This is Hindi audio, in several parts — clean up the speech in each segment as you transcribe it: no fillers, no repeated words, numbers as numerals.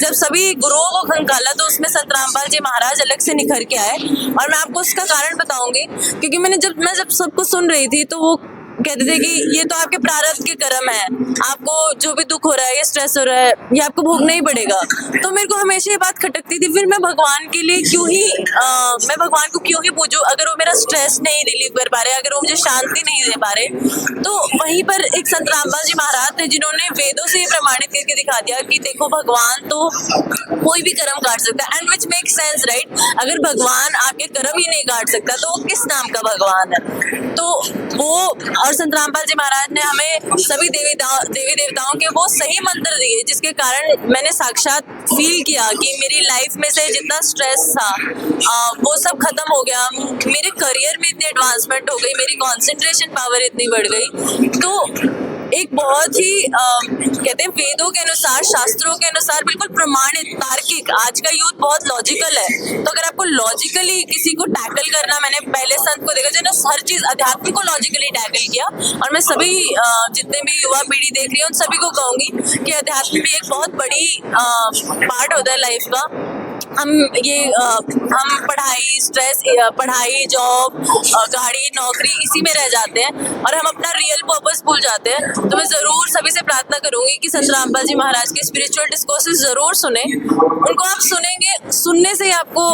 जब सभी गुरुओं को खंगाला तो उसमें संत रामपाल जी महाराज अलग से निखर के आए। और मैं आपको उसका कारण बताऊंगी, क्योंकि मैं जब सबको सुन रही थी तो वो कहते थे कि ये तो आपके प्रारब्ध के कर्म है, आपको जो भी दुख हो रहा है, ये स्ट्रेस हो रहा है, ये आपको भोगना ही पड़ेगा। तो मेरे को हमेशा ये बात खटकती थी, फिर मैं भगवान के लिए मैं भगवान को क्यों ही पूजूं अगर वो मेरा स्ट्रेस नहीं रिलीव कर पा रहे, अगर वो मुझे शांति नहीं दे पा रहे। तो वहीं पर एक संत रामपाल जी महाराज थे जिन्होंने वेदों से प्रमाणित करके दिखा दिया कि देखो भगवान तो कोई भी कर्म काट सकता है, and which make sense, right. अगर भगवान आपके कर्म ही नहीं काट सकता तो वो किस नाम का भगवान है। तो वो और संत रामपाल जी महाराज ने हमें सभी देवी देवताओं के वो सही मंत्र दिए, जिसके कारण मैंने साक्षात फील किया कि मेरी लाइफ में से जितना स्ट्रेस था वो सब खत्म हो गया। मेरे करियर में इतनी एडवांसमेंट हो गई, मेरी कंसंट्रेशन पावर इतनी बढ़ गई। तो एक बहुत ही कहते हैं वेदों के अनुसार, शास्त्रों के अनुसार बिल्कुल प्रमाणित, तार्किक। आज का यूथ बहुत लॉजिकल है, तो अगर आपको लॉजिकली किसी को टैकल करना, मैंने पहले संत को देखा जिन्होंने हर चीज अध्यात्म को लॉजिकली टैकल किया। और मैं सभी जितने भी युवा पीढ़ी देख रही है उन सभी को कहूंगी कि अध्यात्म भी एक बहुत बड़ी पार्ट होता है लाइफ का। हम पढ़ाई, स्ट्रेस, पढ़ाई, जॉब, गाड़ी, नौकरी, इसी में रह जाते हैं और हम अपना रियल पर्पस भूल जाते हैं। तो मैं जरूर सभी से प्रार्थना करूंगी कि संत रामपाल जी महाराज के स्पिरिचुअल डिस्कोर्सेस जरूर सुने। उनको आप सुनेंगे, सुनने से ही आपको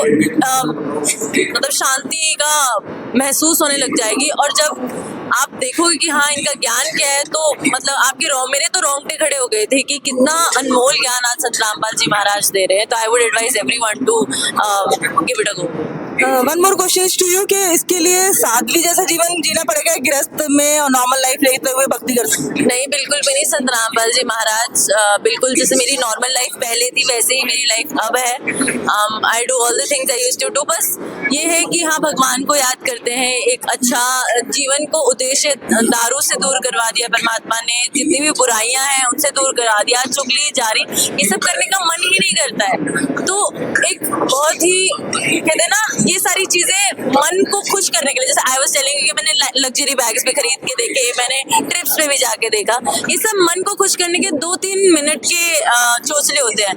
मतलब शांति का महसूस होने लग जाएगी। और जब आप देखोगे कि हाँ इनका ज्ञान क्या है, तो मतलब मेरे तो रोंगटे खड़े हो गए थे कि कितना अनमोल ज्ञान आज संत रामपाल जी महाराज दे रहे हैं। तो I would advise everyone to give it a go. One more question to you कि इसके लिए सादगी जैसा जीवन जीना पड़ेगा, गृहस्थ में और नॉर्मल लाइफ लेते हुए भक्ति कर सकते? नहीं, बिल्कुल भी नहीं। संत रामपाल जी महाराज बिल्कुल जैसे मेरी नॉर्मल लाइफ पहले थी वैसे ही मेरी लाइफ अब है। I do all the things I used to do. बस ये है कि हाँ भगवान को याद करते हैं, एक अच्छा जीवन को उद्देश्य दारू से दूर करवा दिया परमात्मा ने, जितनी भी बुराइयां हैं उनसे दूर करा दिया, चुगली जारी ये सब करने का मन ही नहीं करता है। तो एक बहुत ही कहते हैं ना, ये सारी चीजें मन को खुश करने के लिए, जैसे आई वाज टेलिंग कि मैंने लग्जरी बैग्स भी खरीद के देखे, मैंने ट्रिप्स पे भी जाके देखा, ये सब मन को खुश करने के 2-3 मिनट के चोचले होते हैं।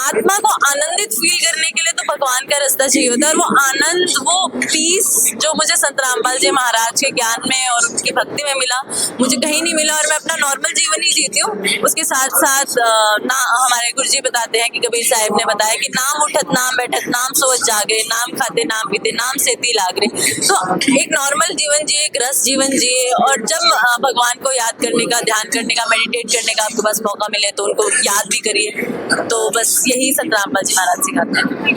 आत्मा को आनंदित फील करने के लिए तो भगवान का रास्ता चाहिए होता है, और वो आनंद, वो पीस जो मुझे संत रामपाल जी महाराज के ज्ञान में और उनकी भक्ति में मिला, मुझे कहीं नहीं मिला। और मैं अपना नॉर्मल जीवन ही जीती हूँ। उसके साथ साथ ना हमारे गुरु जी बताते हैं कि कबीर साहिब ने बताया कि नाम उठत नाम बैठत नाम सोच जागे, नाम खाते नाम पीते नाम सेती लागरे। तो एक नॉर्मल जीवन जिए, ग्रस्त जीवन जिए, और जब भगवान को याद करने का, ध्यान करने का, मेडिटेट करने का आपके पास मौका मिले तो उनको याद भी करिए। तो बस यही संत रामपाल जी महाराज सिखाते हैं।